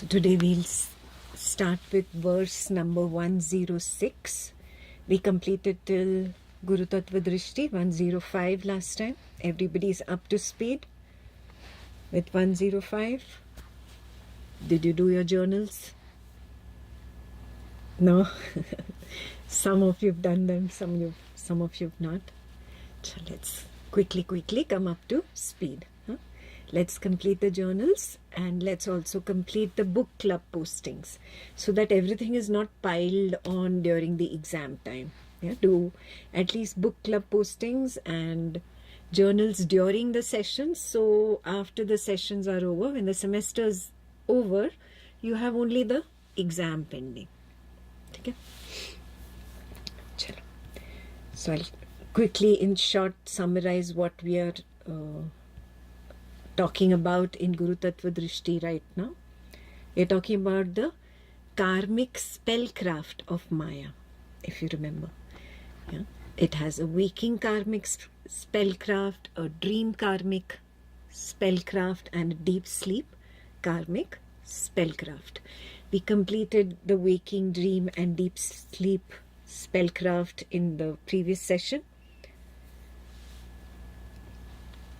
So today we'll start with verse number 106. We completed till Guru Tatva Drishti 105 last time. Everybody's up to speed with 105. Did you do your journals? No? Some of you've done them, some of you've not. So let's quickly come up to speed. Let's complete the journals and let's also complete the book club postings so that everything is not piled on during the exam time. Do at least book club postings and journals during the sessions, so after the sessions are over, when the semester is over, you have only the exam pending. Okay? Chalo. So I'll quickly in short summarize what we are talking about in Guru Tatva Drishti right now. We're talking about the karmic spellcraft of Maya, if you remember. Yeah? It has a waking karmic spellcraft, a dream karmic spellcraft, and a deep sleep karmic spellcraft. We completed the waking, dream, and deep sleep spellcraft in the previous session.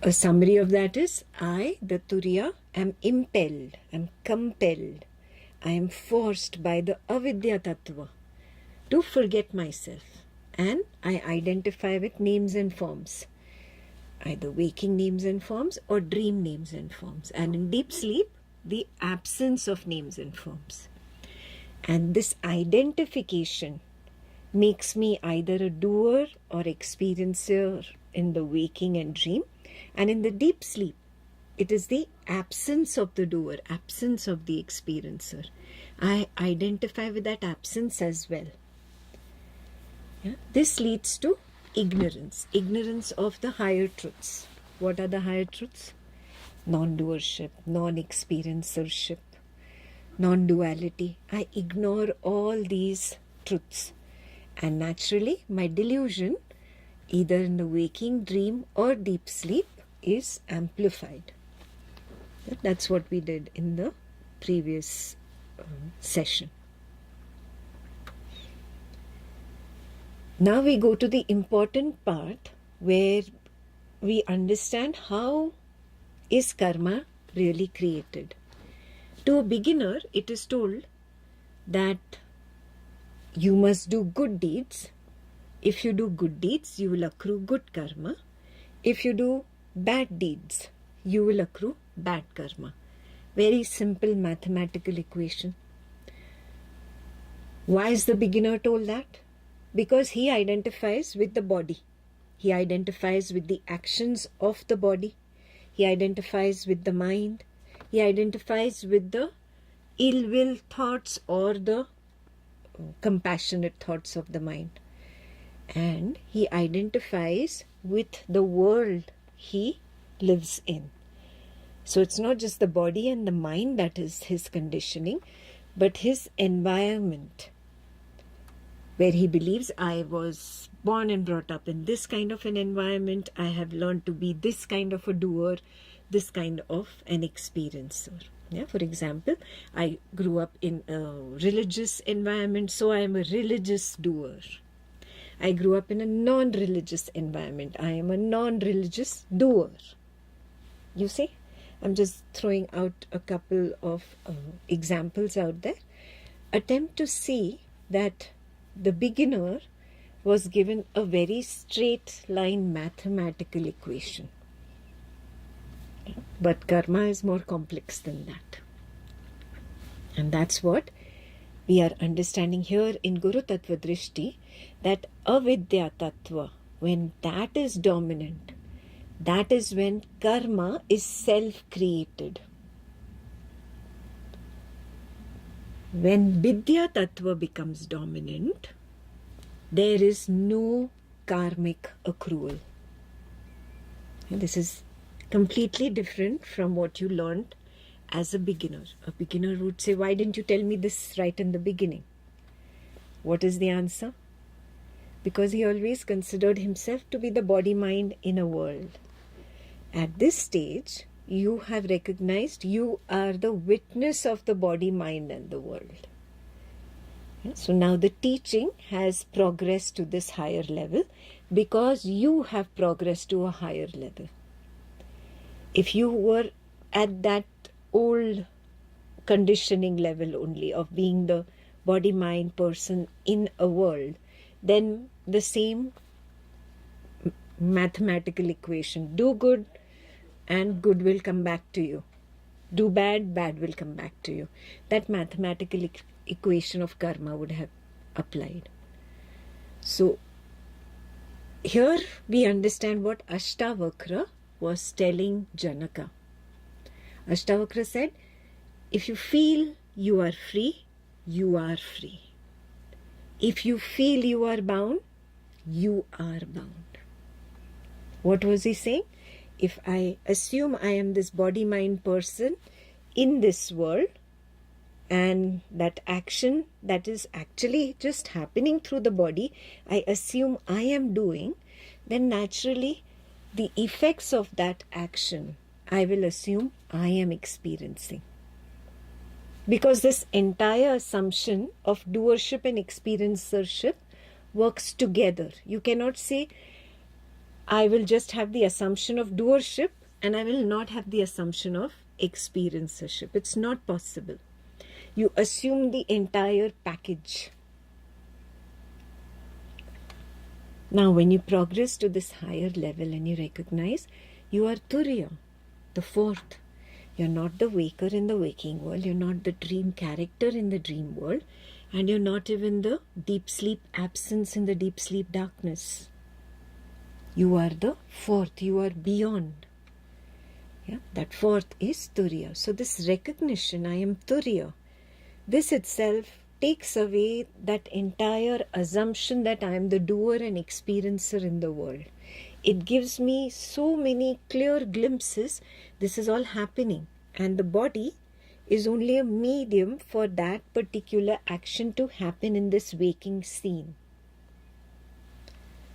A summary of that is, I, the Turiya, am impelled, am compelled, I am forced by the avidya tattva to forget myself, and I identify with names and forms, either waking names and forms or dream names and forms, and in deep sleep, the absence of names and forms. And this identification makes me either a doer or experiencer in the waking and dream. And in the deep sleep, it is the absence of the doer, absence of the experiencer. I identify with that absence as well. Yeah? This leads to ignorance, ignorance of the higher truths. What are the higher truths? Non-doership, non-experiencership, non-duality. I ignore all these truths. And naturally, my delusion, either in the waking, dream, or deep sleep, is amplified. That's what we did in the previous session. Now we go to the important part where we understand how is karma really created. To a beginner, it is told that you must do good deeds. If you do good deeds, you will accrue good karma. If you do bad deeds, you will accrue bad karma. Very simple mathematical equation. Why is the beginner told that? Because he identifies with the body. He identifies with the actions of the body. He identifies with the mind. He identifies with the ill will thoughts or the compassionate thoughts of the mind. And he identifies with the world he lives in. So it's not just the body and the mind that is his conditioning, but his environment, where he believes, I was born and brought up in this kind of an environment, I have learned to be this kind of a doer, this kind of an experiencer. Yeah, for example, I grew up in a religious environment, so I am a religious doer. I grew up in a non-religious environment. I am a non-religious doer. You see, I'm just throwing out a couple of examples out there. Attempt to see that the beginner was given a very straight line mathematical equation. But karma is more complex than that. And that's what we are understanding here in Guru Tatva Drishti, that avidya tattva, when that is dominant, that is when karma is self-created. When vidya tattva becomes dominant, there is no karmic accrual. And this is completely different from what you learned as a beginner. A beginner would say, why didn't you tell me this right in the beginning? What is the answer? Because he always considered himself to be the body-mind in a world. At this stage, you have recognized you are the witness of the body, mind, and the world. So now the teaching has progressed to this higher level because you have progressed to a higher level. If you were at that old conditioning level only of being the body, mind person in a world, then the same mathematical equation, do good and good will come back to you. Do bad, bad will come back to you. That mathematical equation of karma would have applied. So here we understand what Ashtavakra was telling Janaka. Ashtavakra said, if you feel you are free, you are free. If you feel you are bound, you are bound. What was he saying? If I assume I am this body-mind person in this world, and that action that is actually just happening through the body, I assume I am doing, then naturally the effects of that action I will assume I am experiencing. Because this entire assumption of doership and experiencership works together. You cannot say, I will just have the assumption of doership and I will not have the assumption of experiencership. It's not possible. You assume the entire package. Now, when you progress to this higher level and you recognize you are Turiya, the fourth. You're not the waker in the waking world. You're not the dream character in the dream world. And you're not even the deep sleep absence in the deep sleep darkness. You are the fourth. You are beyond. Yeah, that fourth is Turiya. So this recognition, I am Turiya, this itself takes away that entire assumption that I am the doer and experiencer in the world. It gives me so many clear glimpses. This is all happening. And the body is only a medium for that particular action to happen in this waking scene.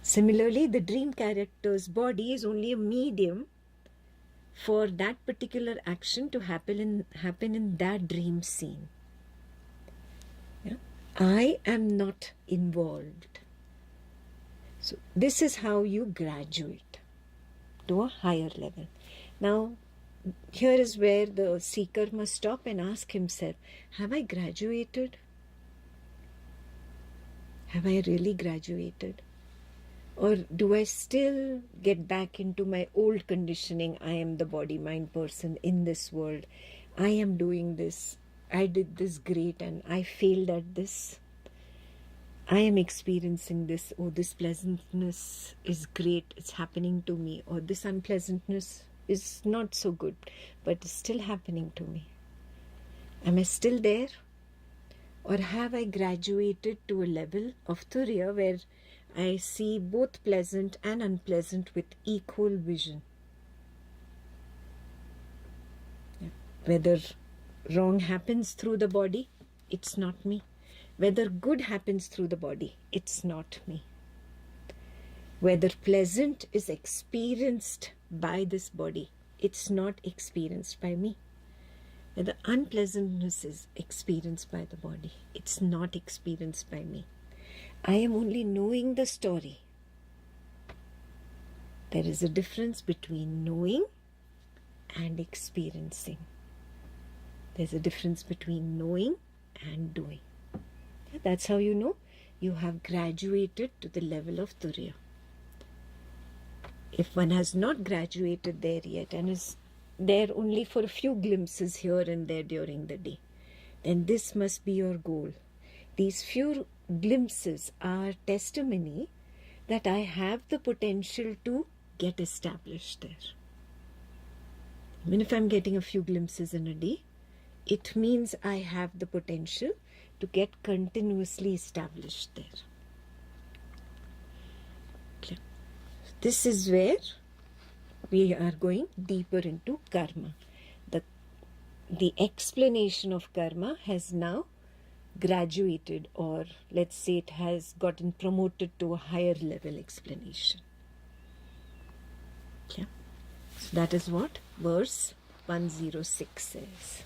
Similarly, the dream character's body is only a medium for that particular action to happen in that dream scene. Yeah? I am not involved. So this is how you graduate to a higher level. Now, here is where the seeker must stop and ask himself, have I graduated? Have I really graduated? Or do I still get back into my old conditioning? I am the body-mind person in this world. I am doing this. I did this great and I failed at this. I am experiencing this. Oh, this pleasantness is great. It's happening to me. Or this unpleasantness is not so good, but it's still happening to me. Am I still there? Or have I graduated to a level of Turiya where I see both pleasant and unpleasant with equal vision? Yeah. Whether wrong happens through the body, it's not me. Whether good happens through the body, it's not me. Whether pleasant is experienced by this body, it's not experienced by me. Whether unpleasantness is experienced by the body, it's not experienced by me. I am only knowing the story. There is a difference between knowing and experiencing. There's a difference between knowing and doing. That's how you know you have graduated to the level of Turiya. If one has not graduated there yet and is there only for a few glimpses here and there during the day, then this must be your goal. These few glimpses are testimony that I have the potential to get established there. Even if I'm getting a few glimpses in a day, it means I have the potential to get continuously established there. Okay. This is where we are going deeper into karma. The explanation of karma has now graduated, or let's say it has gotten promoted to a higher level explanation. Okay. So that is what verse 106 says,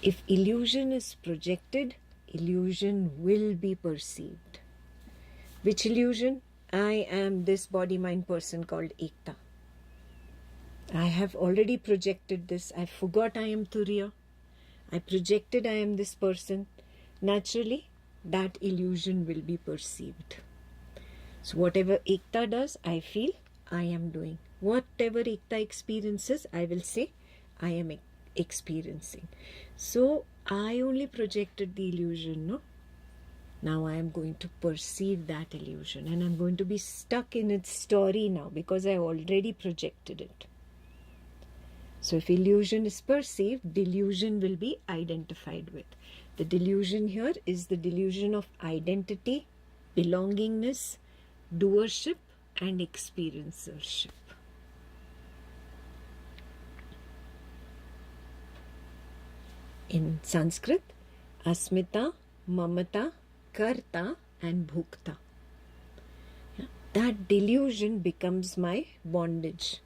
if illusion is projected, illusion will be perceived. Which illusion? I am this body-mind person called Ekta. I have already projected this. I forgot I am Turiya. I projected I am this person. Naturally, that illusion will be perceived. So whatever Ekta does, I feel I am doing. Whatever Ekta experiences, I will say I am experiencing. So I only projected the illusion, no? Now I am going to perceive that illusion, and I'm going to be stuck in its story now because I already projected it. So if illusion is perceived, delusion will be identified with. The delusion here is the delusion of identity, belongingness, doership and experiencership. In Sanskrit, asmita, mamata, karta and bhukta. That delusion becomes my bondage.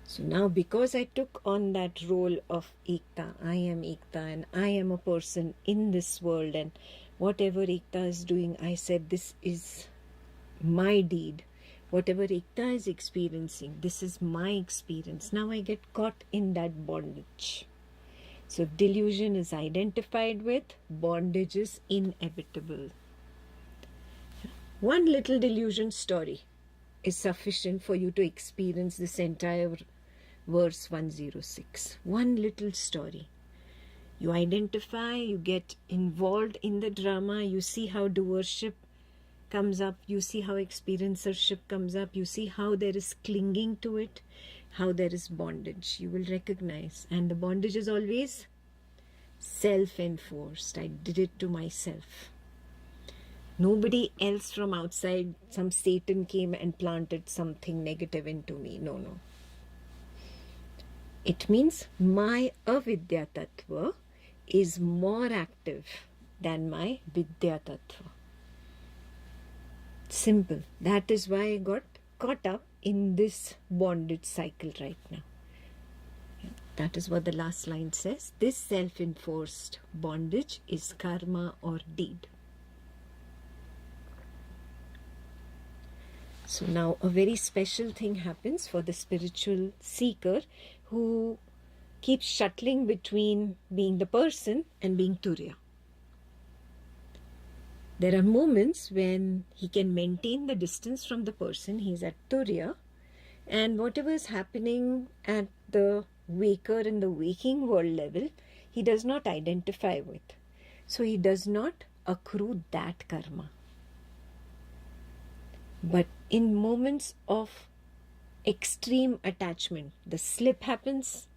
So now because I took on that role of Ekta, I am Ekta and I am a person in this world, and whatever Ekta is doing, I said this is my deed. Whatever Ekta is experiencing, this is my experience. Now I get caught in that bondage. So if delusion is identified with, bondage is inevitable. One little delusion story is sufficient for you to experience this entire verse 106. One little story. You identify, you get involved in the drama, you see how doership comes up, you see how experiencership comes up, you see how there is clinging to it, how there is bondage. You will recognize. And the bondage is always self-enforced. I did it to myself. Nobody else from outside, some Satan came and planted something negative into me. No. It means my avidya tattva is more active than my vidya tattva. Simple. That is why I got caught up in this bondage cycle right now. That is what the last line says. This self-enforced bondage is karma or deed. So now a very special thing happens for the spiritual seeker who keeps shuttling between being the person and being Turiya. There are moments when he can maintain the distance from the person, he is at Turiya, and whatever is happening at the waker in the waking world level, he does not identify with. So he does not accrue that karma. But in moments of extreme attachment, the slip happens,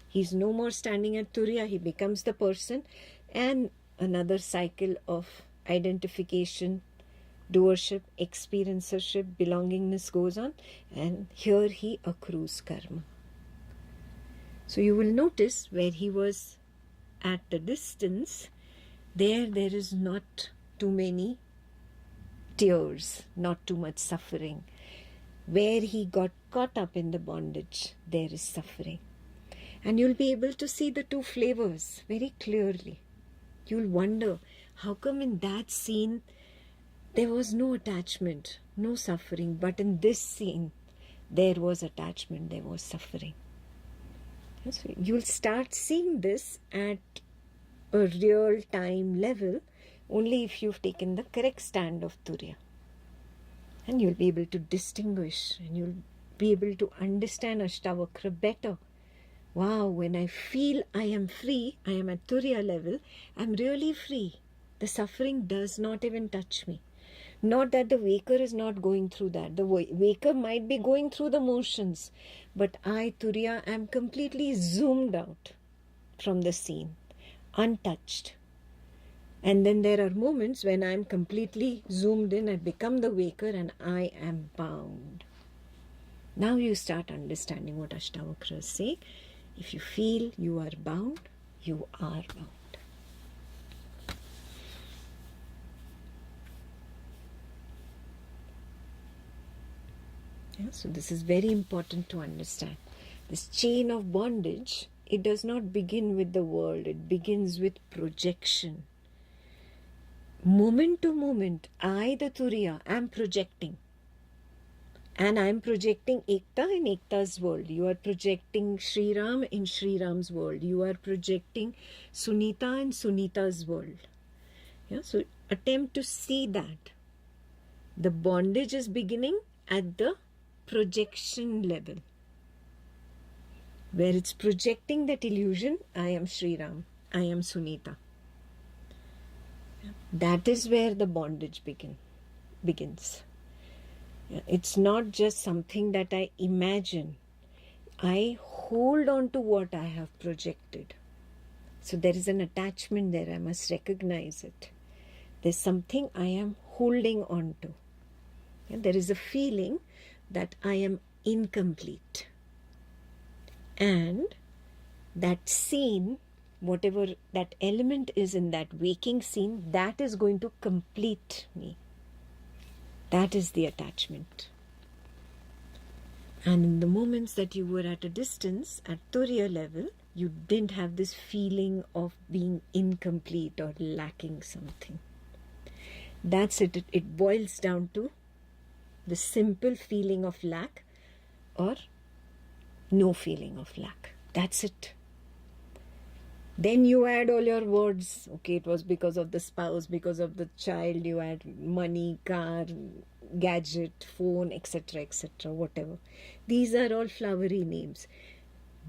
he's no more standing at Turiya, he becomes the person, and another cycle of identification, doership, experiencership, belongingness goes on, and here he accrues karma. So you will notice where he was at the distance, there is not too many tears, not too much suffering. Where he got caught up in the bondage, there is suffering. And you'll be able to see the two flavors very clearly. You'll wonder, how come in that scene there was no attachment, no suffering, but in this scene there was attachment, there was suffering. So you'll start seeing this at a real time level only if you've taken the correct stand of Turiya. And you'll be able to distinguish and you'll be able to understand Ashtavakra better. Wow, when I feel I am free, I am at Turiya level, I'm really free. The suffering does not even touch me. Not that the waker is not going through that. The waker might be going through the motions, but I, Turiya, am completely zoomed out from the scene, untouched. And then there are moments when I am completely zoomed in, I become the waker and I am bound. Now you start understanding what Ashtavakra is saying. If you feel you are bound, you are bound. Yeah, so this is very important to understand. This chain of bondage, it does not begin with the world, it begins with projection. Moment to moment, I, the Turiya, am projecting. And I am projecting Ekta in Ekta's world. You are projecting Sri Ram in Sri Ram's world. You are projecting Sunita in Sunita's world. Yeah, so attempt to see that. The bondage is beginning at the projection level, where it's projecting that illusion, I am Sri Ram, I am Sunita. That is where the bondage begins. It's not just something that I imagine. I hold on to what I have projected. So there is an attachment there. I must recognize it. There's something I am holding on to. There is a feeling that I am incomplete. And that scene, whatever that element is in that waking scene, that is going to complete me. That is the attachment. And in the moments that you were at a distance, at Turiya level, you didn't have this feeling of being incomplete or lacking something. That's it. It boils down to the simple feeling of lack or no feeling of lack. That's it. Then you add all your words. Okay, it was because of the spouse, because of the child, you add money, car, gadget, phone, etc., etc., whatever. These are all flowery names.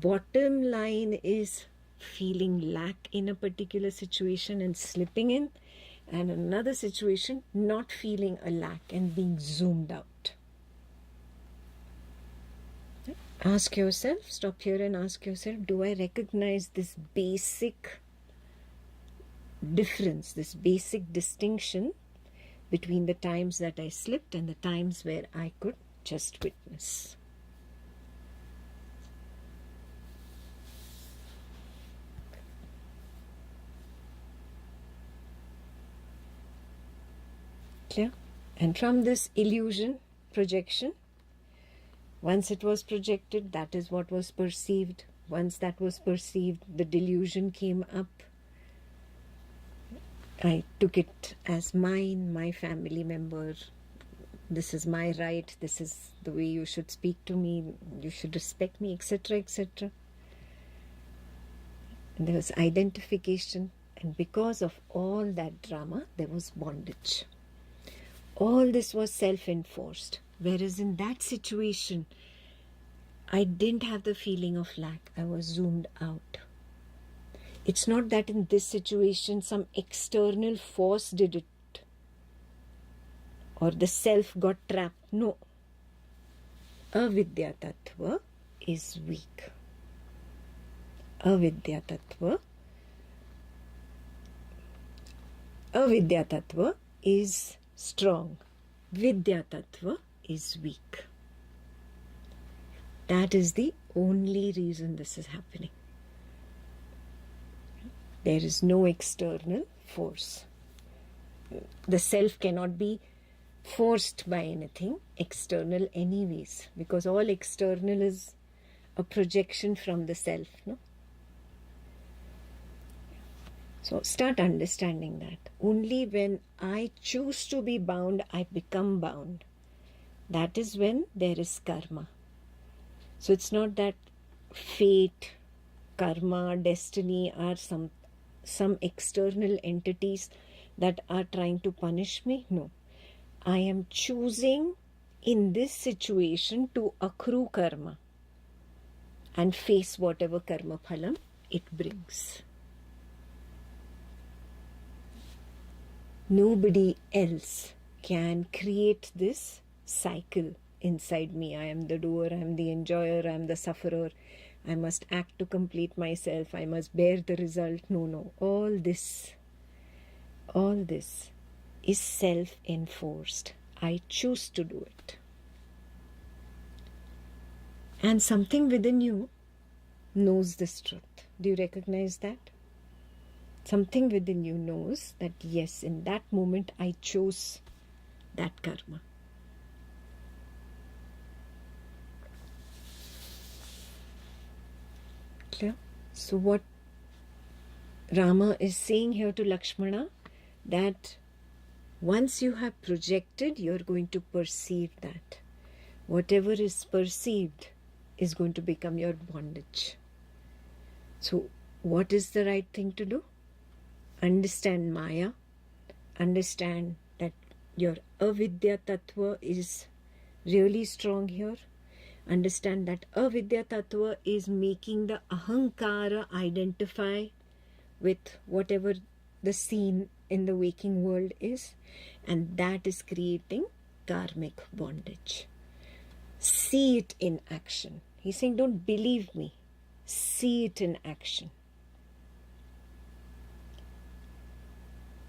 Bottom line is feeling lack in a particular situation and slipping in, and another situation not feeling a lack and being zoomed out. Ask yourself, stop here and ask yourself, do I recognize this basic difference, this basic distinction between the times that I slipped and the times where I could just witness? Clear? And from this illusion, projection, once it was projected, that is what was perceived. Once that was perceived, the delusion came up. I took it as mine, my family member. This is my right. This is the way you should speak to me. You should respect me, etc., etc. And there was identification. And because of all that drama, there was bondage. All this was self-enforced. Whereas in that situation, I didn't have the feeling of lack. I was zoomed out. It's not that in this situation some external force did it or the self got trapped. No. Avidya Tatva is weak. Avidya Tattva is strong. Vidya Tattva is weak. That is the only reason this is happening. There is no external force. The self cannot be forced by anything external anyways, because all external is a projection from the self, no? So start understanding that. Only when I choose to be bound, I become bound. That is when there is karma. So it's not that fate, karma, destiny are some external entities that are trying to punish me. No. I am choosing in this situation to accrue karma and face whatever karma phalam it brings. Nobody else can create this cycle inside me. I am the doer, I am the enjoyer, I am the sufferer. I must act to complete myself. I must bear the result. No. All this is self-enforced. I choose to do it. And something within you knows this truth. Do you recognize that? Something within you knows that yes, in that moment I chose that karma. So what Rama is saying here to Lakshmana, that once you have projected, you're going to perceive that. Whatever is perceived is going to become your bondage. So what is the right thing to do? Understand Maya. Understand that your avidya tattva is really strong here. Understand that avidya tattva is making the ahankara identify with whatever the scene in the waking world is, and that is creating karmic bondage. See it in action. He's saying, don't believe me. See it in action.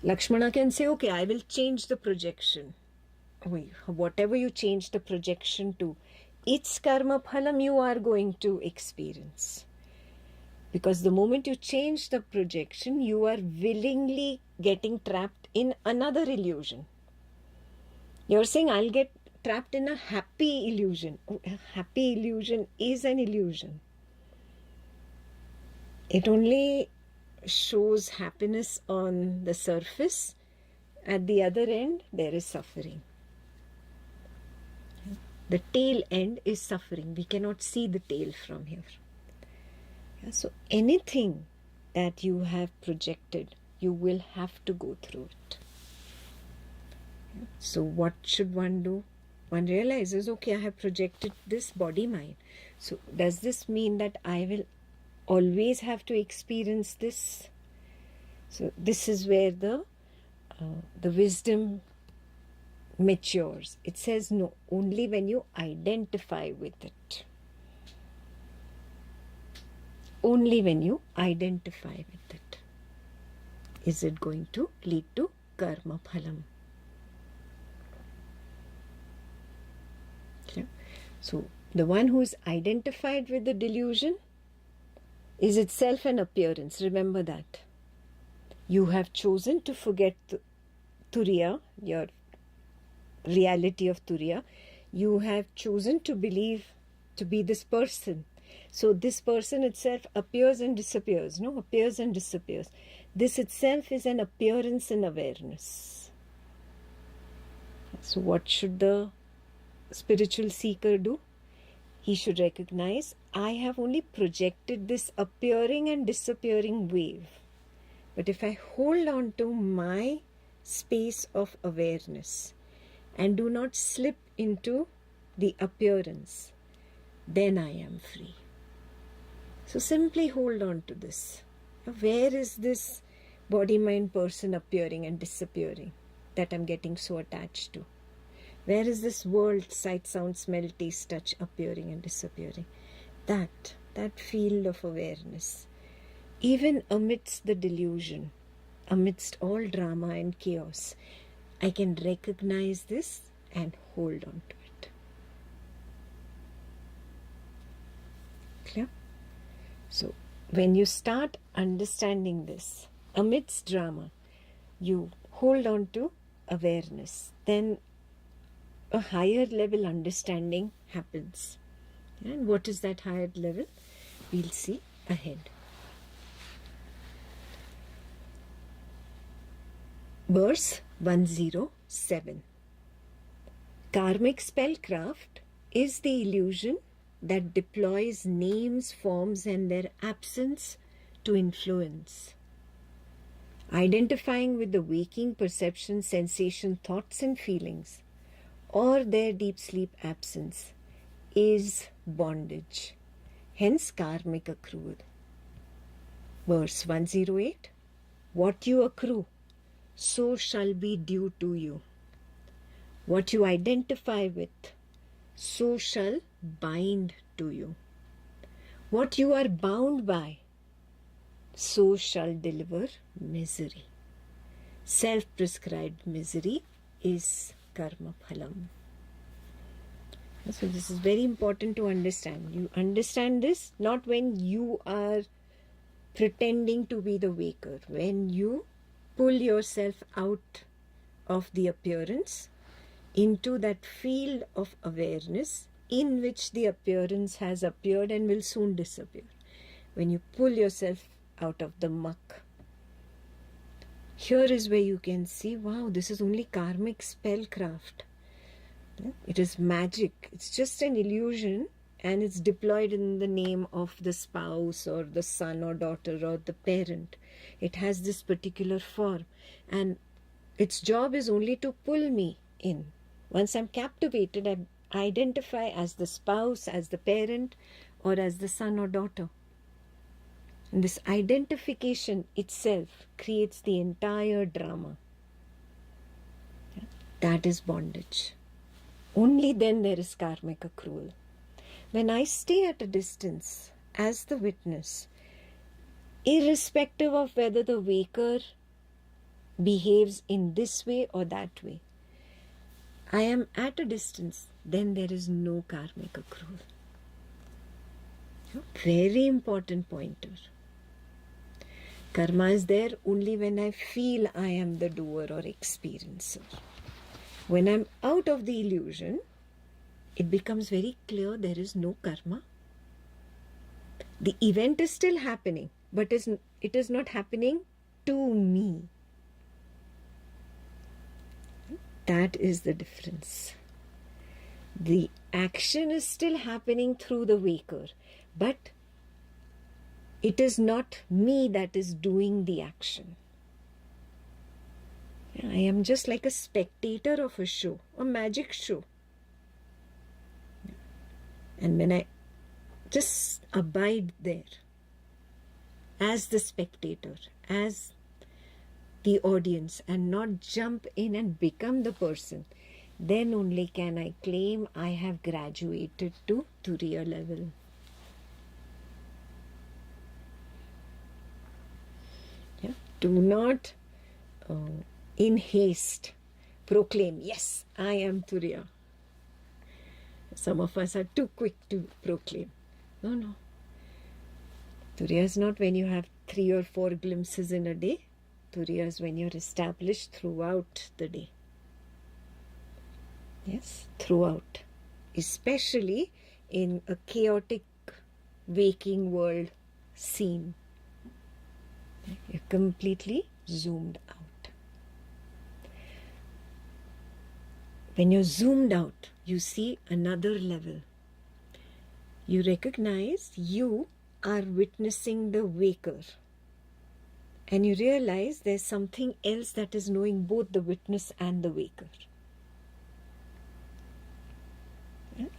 Lakshmana can say, okay, I will change the projection. Whatever you change the projection to, its karma phalam you are going to experience. Because the moment you change the projection, you are willingly getting trapped in another illusion. You're saying, I'll get trapped in a happy illusion. Oh, a happy illusion is an illusion. It only shows happiness on the surface. At the other end, there is suffering. The tail end is suffering. We cannot see the tail from here. So anything that you have projected, you will have to go through it. So what should one do? One realizes, okay, I have projected this body-mind. So does this mean that I will always have to experience this? So this is where the wisdom matures. It says no, only when you identify with it. Only when you identify with it is it going to lead to karma phalam. Okay. So the one who is identified with the delusion is itself an appearance. Remember that. You have chosen to forget Turiya, your reality of Turiya. You have chosen to believe to be this person. So this person itself appears and disappears. No, appears and disappears. This itself is an appearance in awareness. So what should the spiritual seeker do? He should recognize, I have only projected this appearing and disappearing wave. But if I hold on to my space of awareness and do not slip into the appearance, then I am free. So simply hold on to this. Where is this body-mind person appearing and disappearing that I'm getting so attached to? Where is this world, sight, sound, smell, taste, touch appearing and disappearing? That field of awareness. Even amidst the delusion, amidst all drama and chaos, I can recognize this and hold on to it. Clear? So, when you start understanding this, amidst drama, you hold on to awareness, then a higher level understanding happens. And what is that higher level? We'll see ahead. Verse 107. Karmic spellcraft is the illusion that deploys names, forms, and their absence to influence. Identifying with the waking perception, sensation, thoughts, and feelings, or their deep sleep absence, is bondage. Hence, karmic accrual. Verse 108. What you accrue, so shall be due to you. What you identify with, so shall bind to you. What you are bound by, so shall deliver misery. Self-prescribed misery is karma phalam. So this is very important to understand. You understand this not when you are pretending to be the waker. When you pull yourself out of the appearance into that field of awareness in which the appearance has appeared and will soon disappear. when you pull yourself out of the muck. Here is where you can see, wow, this is only karmic spellcraft. It is magic. It's just an illusion, and it's deployed in the name of the spouse or the son or daughter or the parent. It has this particular form, and its job is only to pull me in. Once I'm captivated, I identify as the spouse, as the parent, or as the son or daughter. And this identification itself creates the entire drama. That is bondage. Only then there is karmic accrual. When I stay at a distance as the witness, irrespective of whether the waker behaves in this way or that way, I am at a distance, then there is no karmic accrual. Very important pointer. Karma is there only when I feel I am the doer or experiencer. When I'm out of the illusion, it becomes very clear there is no karma. The event is still happening, but it is not happening to me. That is the difference. The action is still happening through the waker, but it is not me that is doing the action. I am just like a spectator of a show, a magic show. And when I just abide there as the spectator, as the audience, and not jump in and become the person, then only can I claim I have graduated to Turiya level. Yeah? Do not in haste proclaim, yes, I am Turiya. Some of us are too quick to proclaim. No. Turiya is not when you have 3 or 4 glimpses in a day. Turiya is when you're established throughout the day. Yes, throughout. Especially in a chaotic waking world scene. You're completely zoomed out. When you're zoomed out, you see another level. You recognize you are witnessing the waker. And you realize there's something else that is knowing both the witness and the waker.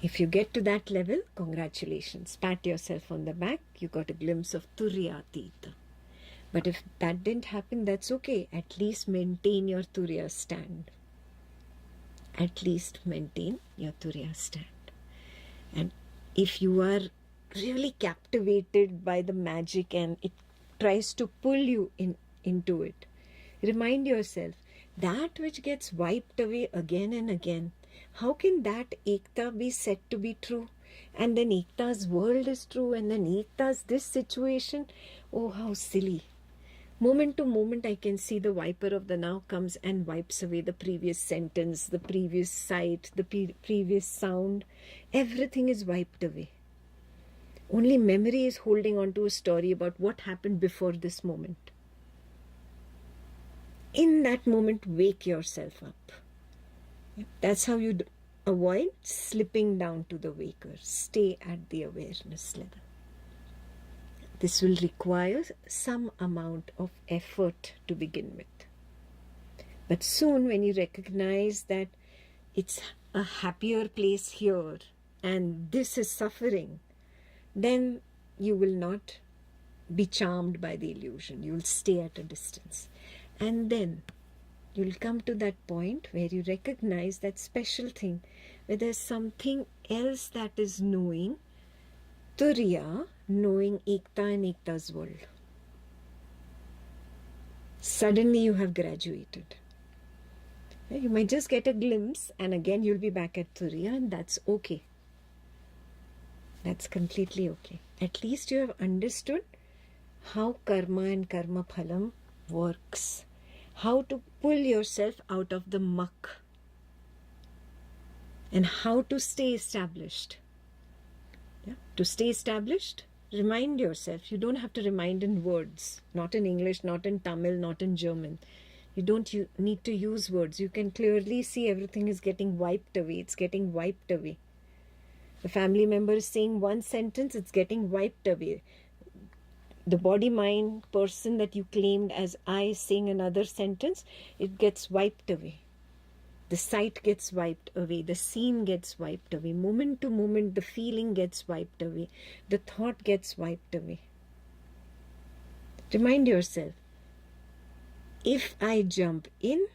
If you get to that level, congratulations. Pat yourself on the back. You got a glimpse of Turyatita. But if that didn't happen, that's okay. At least maintain your Turiya stand. At least maintain your Turiya stand. And if you are really captivated by the magic and it tries to pull you into it, remind yourself, that which gets wiped away again and again, how can that Ekta be said to be true? And then Ekta's world is true, and then Ekta's this situation. Oh, how silly. Moment to moment, I can see the wiper of the now comes and wipes away the previous sentence, the previous sight, the previous sound. Everything is wiped away. Only memory is holding on to a story about what happened before this moment. In that moment, wake yourself up. That's how you avoid slipping down to the waker. Stay at the awareness level. This will require some amount of effort to begin with. But soon, when you recognize that it's a happier place here and this is suffering, then you will not be charmed by the illusion. You will stay at a distance. And then you'll come to that point where you recognize that special thing, where there's something else that is knowing Turiya, knowing Ekta and Ekta's world. Suddenly you have graduated. You might just get a glimpse and again you'll be back at Turiya, and that's okay. That's completely okay. At least you have understood how karma and karma phalam works. How to pull yourself out of the muck. And how to stay established. Yeah? To stay established, Remind yourself. You don't have to remind in words. Not in English, not in Tamil, not in German. You don't need to use words. You can clearly see everything is getting wiped away. It's getting wiped away. The family member is saying one sentence, it's getting wiped away. The body-mind person that you claimed as I saying another sentence, it gets wiped away. The sight gets wiped away. The scene gets wiped away. Moment to moment, the feeling gets wiped away. The thought gets wiped away. Remind yourself, if I jump in,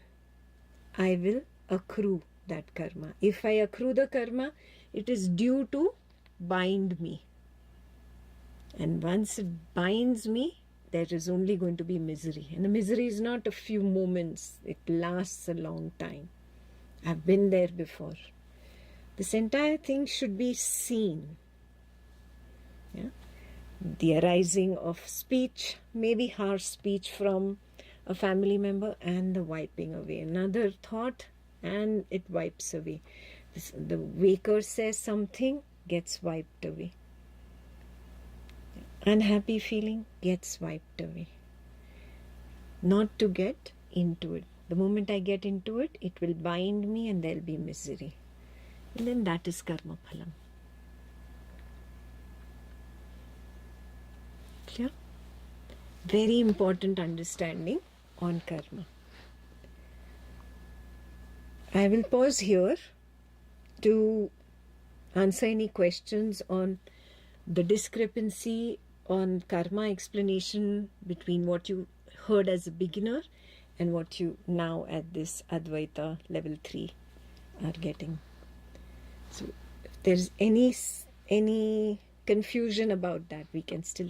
I will accrue that karma. If I accrue the karma, it is due to bind me. And once it binds me, there is only going to be misery. And the misery is not a few moments. It lasts a long time. I've been there before. This entire thing should be seen. Yeah? The arising of speech, maybe harsh speech from a family member, and the wiping away. Another thought, and it wipes away. The waker says something, gets wiped away. Unhappy feeling gets wiped away. Not to get into it. The moment I get into it, it will bind me and there will be misery. And then that is karma phalam. Clear? Very important understanding on karma. I will pause here to answer any questions on the discrepancy on karma explanation between what you heard as a beginner and what you now at this Advaita level 3 are getting. So if there's any confusion about that, we can still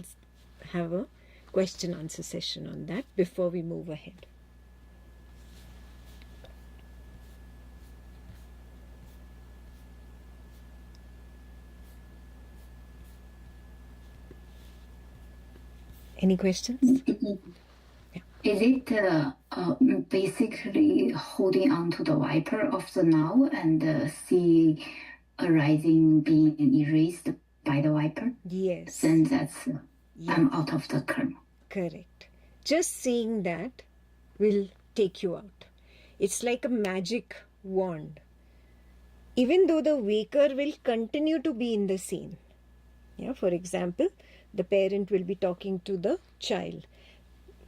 have a question answer session on that before we move ahead. Any questions? Yeah. Is it basically holding on to the wiper of the now and see arising being erased by the wiper? Yes. Then that's I'm out of the karma. Correct. Just seeing that will take you out. It's like a magic wand. Even though the waker will continue to be in the scene. Yeah, for example, the parent will be talking to the child.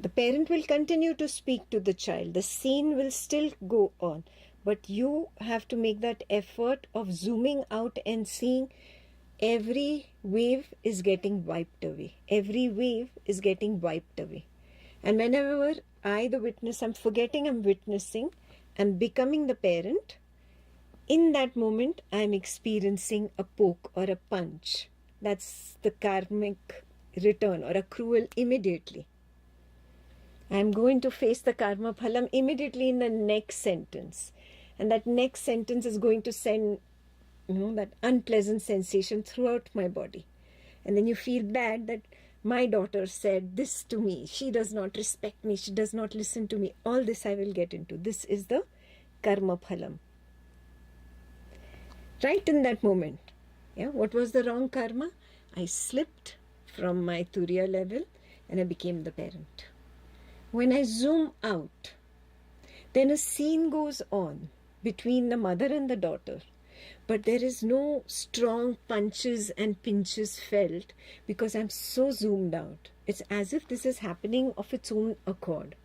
The parent will continue to speak to the child. The scene will still go on. But you have to make that effort of zooming out and seeing every wave is getting wiped away. Every wave is getting wiped away. And whenever I, the witness, I'm forgetting I'm witnessing and becoming the parent, in that moment I'm experiencing a poke or a punch. That's the karmic return or accrual immediately. I'm going to face the karma phalam immediately in the next sentence. And that next sentence is going to send, that unpleasant sensation throughout my body. And then you feel bad that my daughter said this to me. She does not respect me. She does not listen to me. All this I will get into. This is the karma phalam. Right in that moment. Yeah, what was the wrong karma? I slipped from my Turiya level and I became the parent. When I zoom out, then a scene goes on between the mother and the daughter. But there is no strong punches and pinches felt because I'm so zoomed out. It's as if this is happening of its own accord.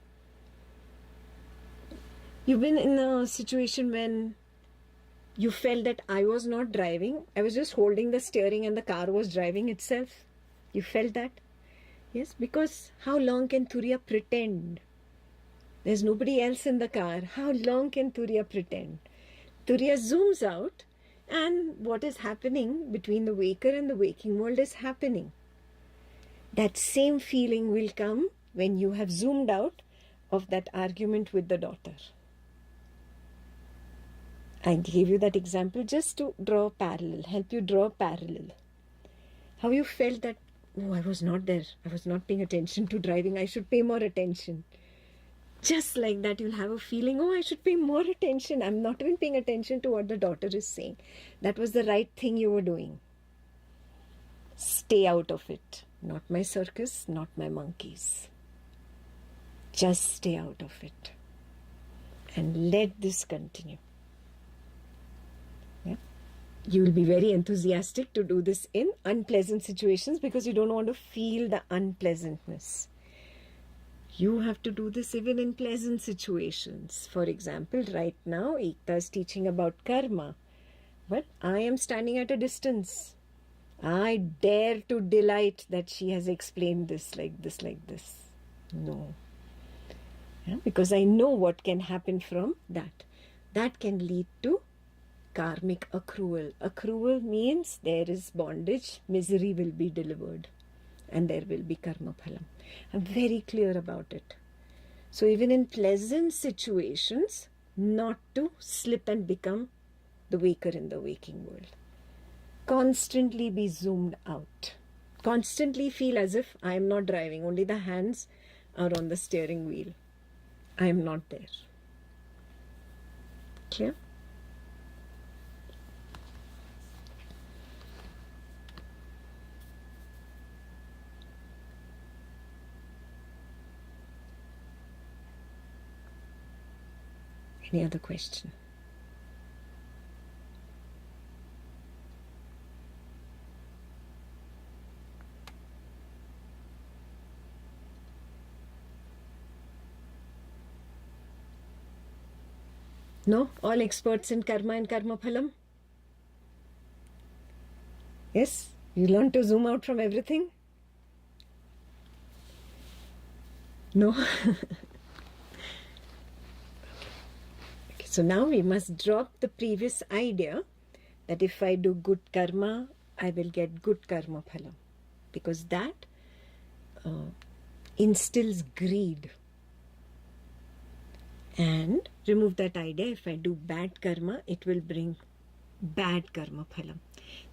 You've been in a situation when you felt that I was not driving. I was just holding the steering and the car was driving itself. You felt that? Yes, because how long can Turiya pretend? There's nobody else in the car. How long can Turiya pretend? Turiya zooms out and what is happening between the waker and the waking world is happening. That same feeling will come when you have zoomed out of that argument with the daughter. I gave you that example just to draw a parallel, help you draw a parallel. How you felt that, oh, I was not there. I was not paying attention to driving. I should pay more attention. Just like that, you'll have a feeling, oh, I should pay more attention. I'm not even paying attention to what the daughter is saying. That was the right thing you were doing. Stay stay out of it. Not my circus, not my monkeys. Just stay out of it. And let this continue. Yeah? You will be very enthusiastic to do this in unpleasant situations because you don't want to feel the unpleasantness. You have to do this even in pleasant situations. For example, right now, Ekta is teaching about karma. But I am standing at a distance. I dare to delight that she has explained this, like this, like this. No. Yeah, because I know what can happen from that. That can lead to karmic accrual. Accrual means there is bondage, misery will be delivered, and there will be karma phalam. I'm very clear about it. So even in pleasant situations, not to slip and become the waker in the waking world. Constantly be zoomed out. Constantly feel as if I am not driving, only the hands are on the steering wheel. I am not there. Clear? Any other question? No? All experts in karma and karma phalam? Yes? You learn to zoom out from everything? No? Okay, so now we must drop the previous idea that if I do good karma, I will get good karma phalam. Because that instills greed. And remove that idea, if I do bad karma, it will bring bad karma phalam.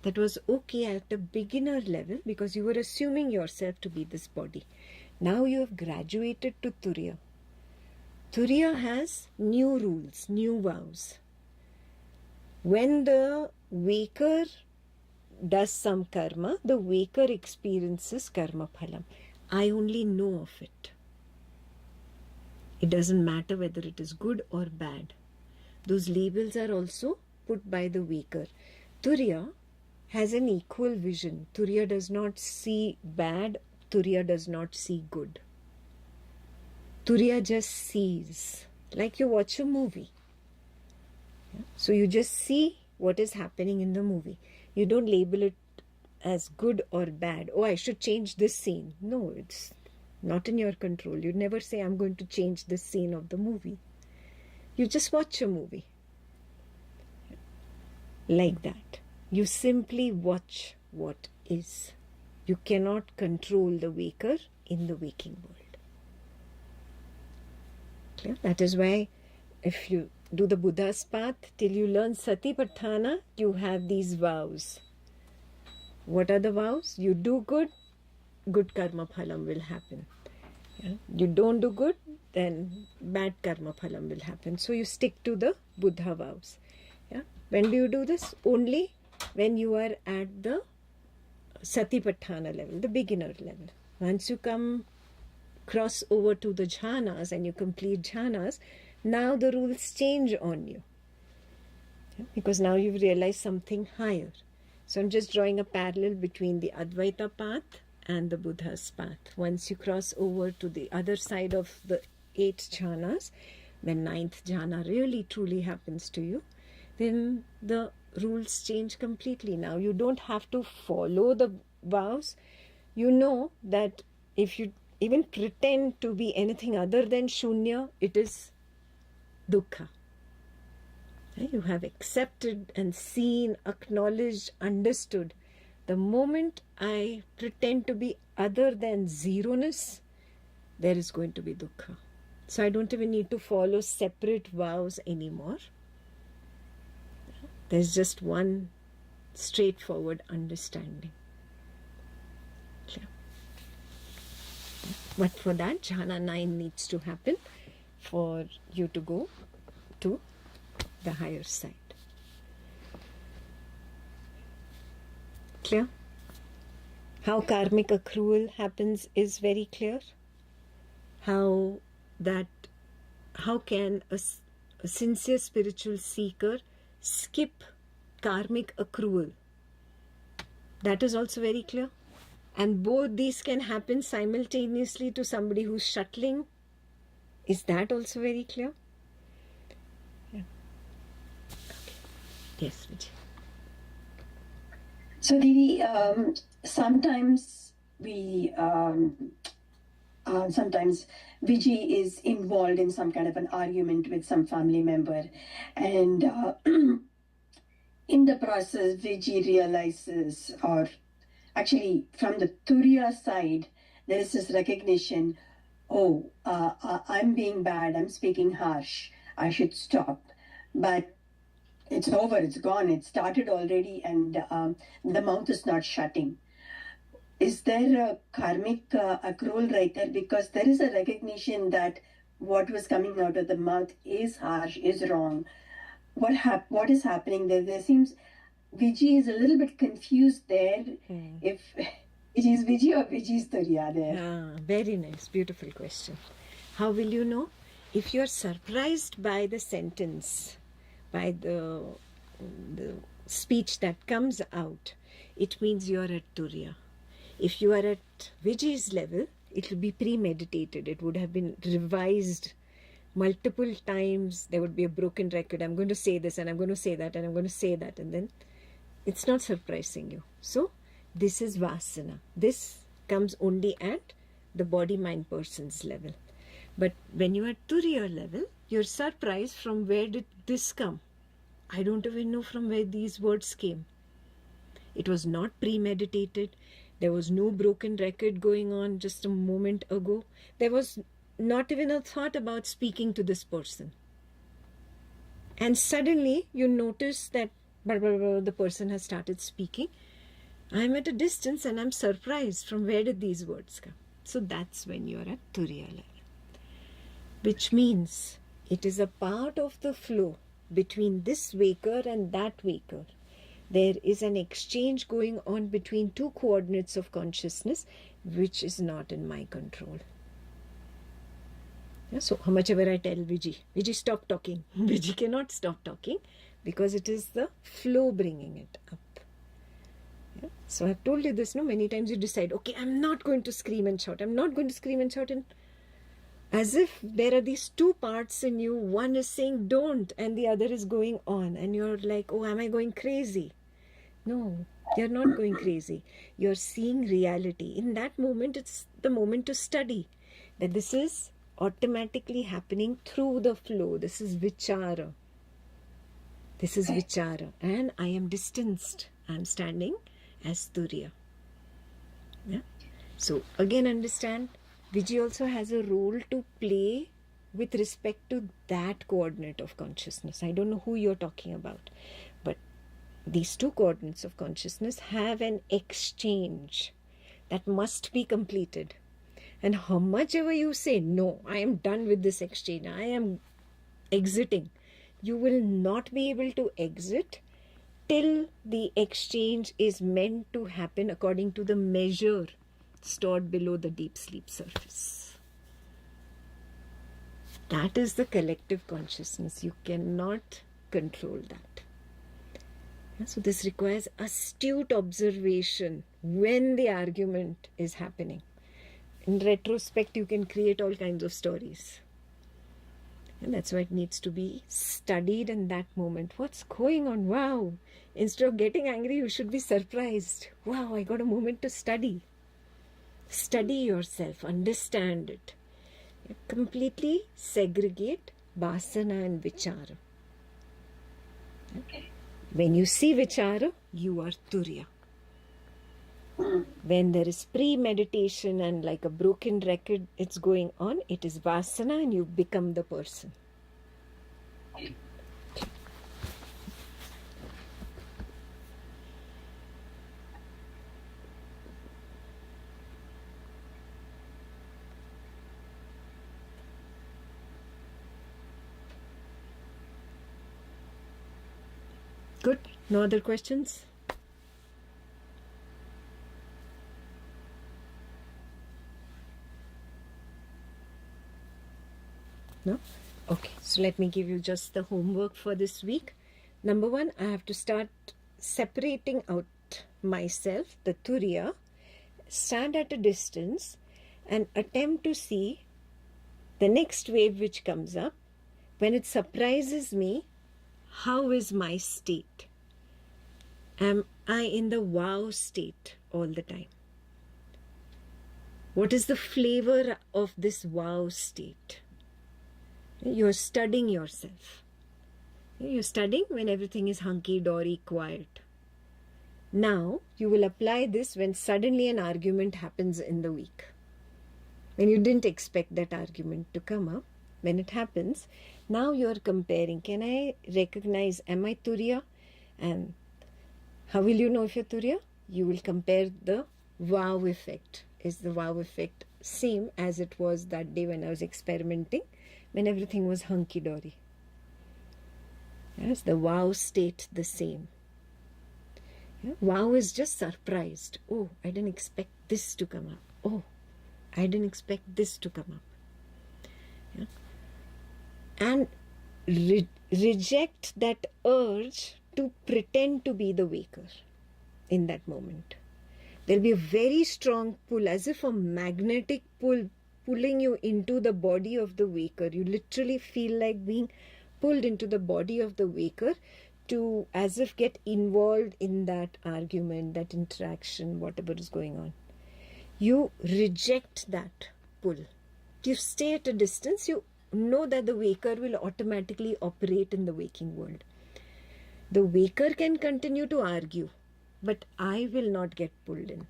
That was okay at a beginner level because you were assuming yourself to be this body. Now you have graduated to Turiya. Turiya has new rules, new vows. When the waker does some karma, the waker experiences karma phalam. I only know of it. It doesn't matter whether it is good or bad. Those labels are also put by the waker. Turiya has an equal vision. Turiya does not see bad. Turiya does not see good. Turiya just sees. Like you watch a movie. Yeah? So you just see what is happening in the movie. You don't label it as good or bad. Oh, I should change this scene. No, it's not in your control. You never say, I'm going to change this scene of the movie. You just watch a movie. Like that. You simply watch what is. You cannot control the waker in the waking world. Clear? That is why if you do the Buddha's path, till you learn Satipatthana, you have these vows. What are the vows? You do good, good karma phalam will happen. Yeah? You don't do good, then bad karma phalam will happen. So you stick to the Buddha vows. Yeah? When do you do this? Only when you are at the Satipatthana level, the beginner level. Once you cross over to the jhanas and you complete jhanas, now the rules change on you. Yeah? Because now you've realized something higher. So I'm just drawing a parallel between the Advaita path and the Buddha's path. Once you cross over to the other side of the 8 jhanas, when 9th jhana really truly happens to you, then the rules change completely. Now you don't have to follow the vows. You know that if you even pretend to be anything other than shunya, it is dukkha. You have accepted and seen, acknowledged, understood. The moment I pretend to be other than zeroness, there is going to be dukkha. So I don't even need to follow separate vows anymore. There's just one straightforward understanding. Clear? But for that, jhana 9 needs to happen for you to go to the higher side. Clear? How karmic accrual happens is very clear. How can a sincere spiritual seeker skip karmic accrual? That is also very clear. And both these can happen simultaneously to somebody who's shuttling. Is that also very clear? Yeah. Okay. Yes, Vijay. So, Didi, sometimes Vijay is involved in some kind of an argument with some family member, and in the process, Vijay realizes, or actually from the Turiya side, there is this recognition, I'm being bad, I'm speaking harsh, I should stop. But it's over, it's gone, it started already, and the mouth is not shutting. Is there a karmic accrual right there? Because there is a recognition that what was coming out of the mouth is harsh, is wrong. What is happening there? There seems Vijay is a little bit confused there. If it is Vijay or Vijay's Turiya there. Very nice, beautiful question. How will you know? If you're surprised by the sentence, by the speech that comes out, it means you're at Turiya. If you are at Vijay's level, it will be premeditated. It would have been revised multiple times. There would be a broken record. I'm going to say this and I'm going to say that and I'm going to say that, and then it's not surprising you. So this is Vasana. This comes only at the body, mind, person's level. But when you are at Turiya level, you're surprised from where did this come? I don't even know from where these words came. It was not premeditated. There was no broken record going on just a moment ago. There was not even a thought about speaking to this person. And suddenly you notice that the person has started speaking. I'm at a distance and I'm surprised from where did these words come. So that's when you're at Turiya level. Which means it is a part of the flow between this waker and that waker. There is an exchange going on between two coordinates of consciousness which is not in my control. Yeah, so how much ever I tell Vijay stop talking. Vijay cannot stop talking because it is the flow bringing it up. Yeah? So I've told you this, many times you decide, okay, I'm not going to scream and shout. I'm not going to scream and shout, and as if there are these two parts in you. One is saying don't and the other is going on, and you're like, oh, am I going crazy? No, you're not going crazy. You're seeing reality. In that moment, it's the moment to study that this is automatically happening through the flow. This is vichara. This is vichara. And I am distanced. I'm standing as Turiya. Yeah? So again, understand, Vijay also has a role to play with respect to that coordinate of consciousness. I don't know who you're talking about, but these two coordinates of consciousness have an exchange that must be completed. And how much ever you say, no, I am done with this exchange, I am exiting, you will not be able to exit till the exchange is meant to happen according to the measure stored below the deep sleep surface. That is the collective consciousness. You cannot control that. So this requires astute observation when the argument is happening. In retrospect, you can create all kinds of stories. And that's why it needs to be studied in that moment. What's going on? Wow. Instead of getting angry, you should be surprised. Wow, I got a moment to study. Study yourself. Understand it. You completely segregate vasana and vichara. Okay. When you see vichara, you are Turiya. When there is premeditation and like a broken record, it's going on, it is vasana and you become the person. Good. No other questions? No? Okay, so let me give you just the homework for this week. Number 1, I have to start separating out myself, the Turiya, stand at a distance and attempt to see the next wave which comes up. When it surprises me, how is my state? Am I in the wow state all the time? What is the flavor of this wow state? You're studying yourself. You're studying when everything is hunky-dory, quiet. Now, you will apply this when suddenly an argument happens in the week. When you didn't expect that argument to come up, when it happens, now you're comparing. Can I recognize, am I Turiya? And how will you know if you're Turiya? You will compare the wow effect. Is the wow effect same as it was that day when I was experimenting, when everything was hunky-dory? Yes, the wow state the same. Yeah, wow is just surprised. Oh, I didn't expect this to come up. Oh, I didn't expect this to come up. Yeah. And reject that urge to pretend to be the waker in that moment. There'll be a very strong pull, as if a magnetic pull, pulling you into the body of the waker. You literally feel like being pulled into the body of the waker to as if get involved in that argument, that interaction, whatever is going on. You reject that pull. You stay at a distance. You know that the waker will automatically operate in the waking world. The waker can continue to argue, but I will not get pulled in.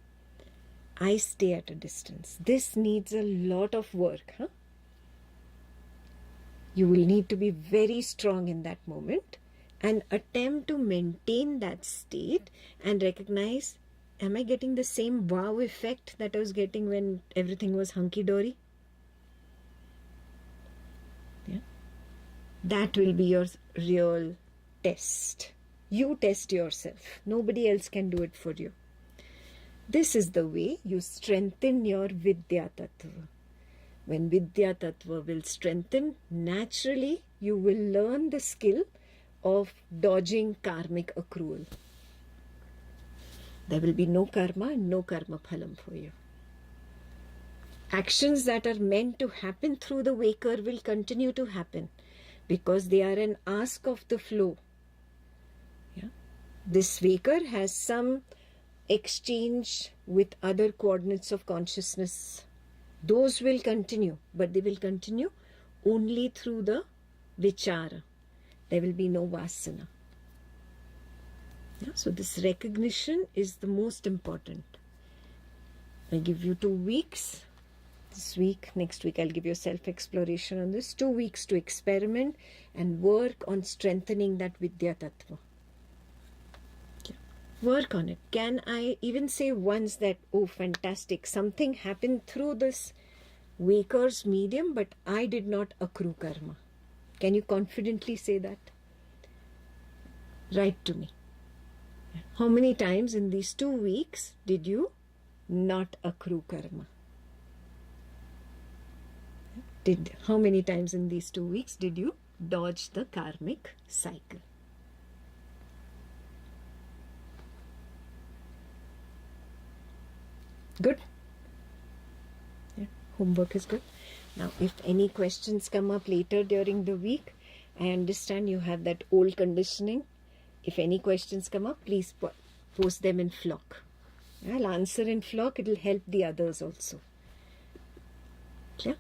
I stay at a distance. This needs a lot of work. You will need to be very strong in that moment and attempt to maintain that state and recognize, am I getting the same wow effect that I was getting when everything was hunky-dory? Yeah. That will be your real test. You test yourself. Nobody else can do it for you. This is the way you strengthen your Vidya Tatva. When Vidya Tatva will strengthen, naturally you will learn the skill of dodging karmic accrual. There will be no karma and no karma phalam for you. Actions that are meant to happen through the waker will continue to happen because they are an ask of the flow. Yeah? This waker has some exchange with other coordinates of consciousness. Those will continue, but they will continue only through the vichara. There will be no vasana. Yeah, so this recognition is the most important. I give you 2 weeks. This week, next week, I'll give you self-exploration on this. 2 weeks to experiment and work on strengthening that Vidya Tattva. Yeah. Work on it. Can I even say once that, oh, fantastic, something happened through this waker's medium, but I did not accrue karma. Can you confidently say that? Write to me. How many times in these 2 weeks did you not accrue karma? How many times in these 2 weeks did you dodge the karmic cycle? Good? Yeah, homework is good. Now, if any questions come up later during the week, I understand you have that old conditioning. If any questions come up, please post them in flock. I'll answer in flock. It will help the others also. Clear?